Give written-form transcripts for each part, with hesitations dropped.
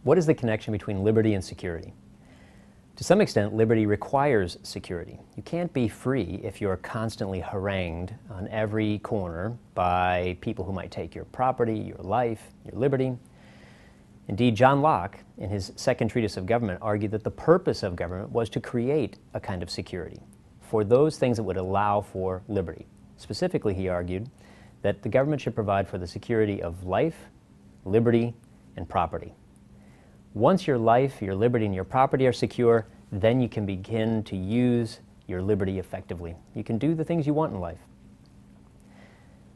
What is the connection between liberty and security? To some extent, liberty requires security. You can't be free if you're constantly harangued on every corner by people who might take your property, your life, your liberty. Indeed, John Locke, in his second treatise of government, argued that the purpose of government was to create a kind of security for those things that would allow for liberty. Specifically, he argued that the government should provide for the security of life, liberty, and property. Once your life, your liberty, and your property are secure, then you can begin to use your liberty effectively. You can do the things you want in life.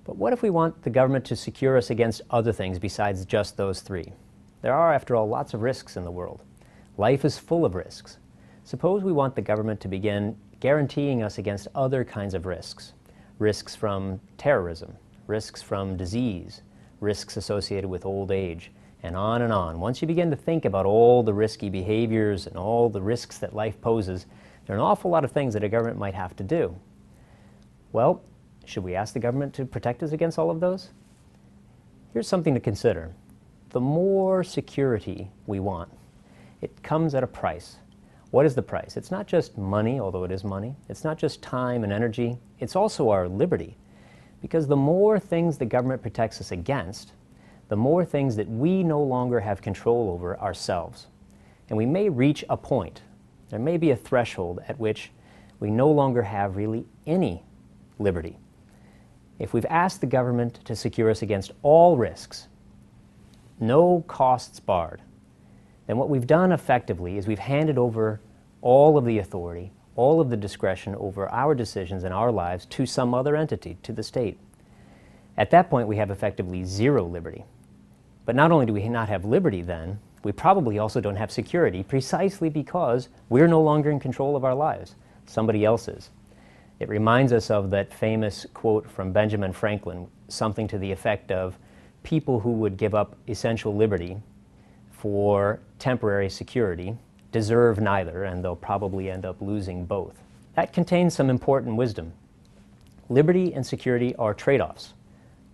But what if we want the government to secure us against other things besides just those three? There are, after all, lots of risks in the world. Life is full of risks. Suppose we want the government to begin guaranteeing us against other kinds of risks. Risks from terrorism, risks from disease, risks associated with old age, and on and on. Once you begin to think about all the risky behaviors and all the risks that life poses, there are an awful lot of things that a government might have to do. Well, should we ask the government to protect us against all of those? Here's something to consider. The more security we want, it comes at a price. What is the price? It's not just money, although it is money. It's not just time and energy. It's also our liberty. Because the more things the government protects us against, the more things that we no longer have control over ourselves. And we may reach a point, there may be a threshold at which we no longer have really any liberty. If we've asked the government to secure us against all risks, no costs barred, then what we've done effectively is we've handed over all of the authority, all of the discretion over our decisions and our lives to some other entity, to the state. At that point, we have effectively zero liberty. But not only do we not have liberty then, we probably also don't have security, precisely because we're no longer in control of our lives. Somebody else is. It reminds us of that famous quote from Benjamin Franklin, something to the effect of, people who would give up essential liberty for temporary security deserve neither, and they'll probably end up losing both. That contains some important wisdom. Liberty and security are trade-offs.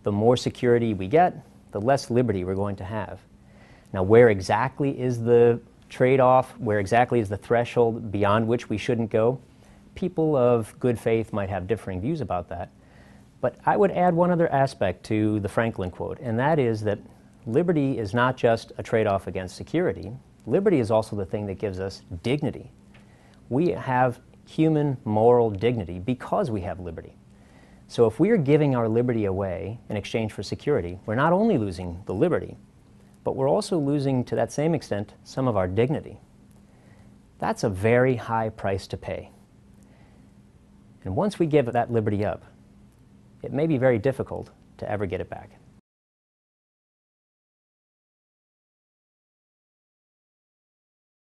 The more security we get, the less liberty we're going to have. Now, where exactly is the trade-off? Where exactly is the threshold beyond which we shouldn't go? People of good faith might have differing views about that. But I would add one other aspect to the Franklin quote, and that is that liberty is not just a trade-off against security. Liberty is also the thing that gives us dignity. We have human moral dignity because we have liberty. So if we are giving our liberty away in exchange for security, we're not only losing the liberty, but we're also losing, to that same extent, some of our dignity. That's a very high price to pay. And once we give that liberty up, it may be very difficult to ever get it back.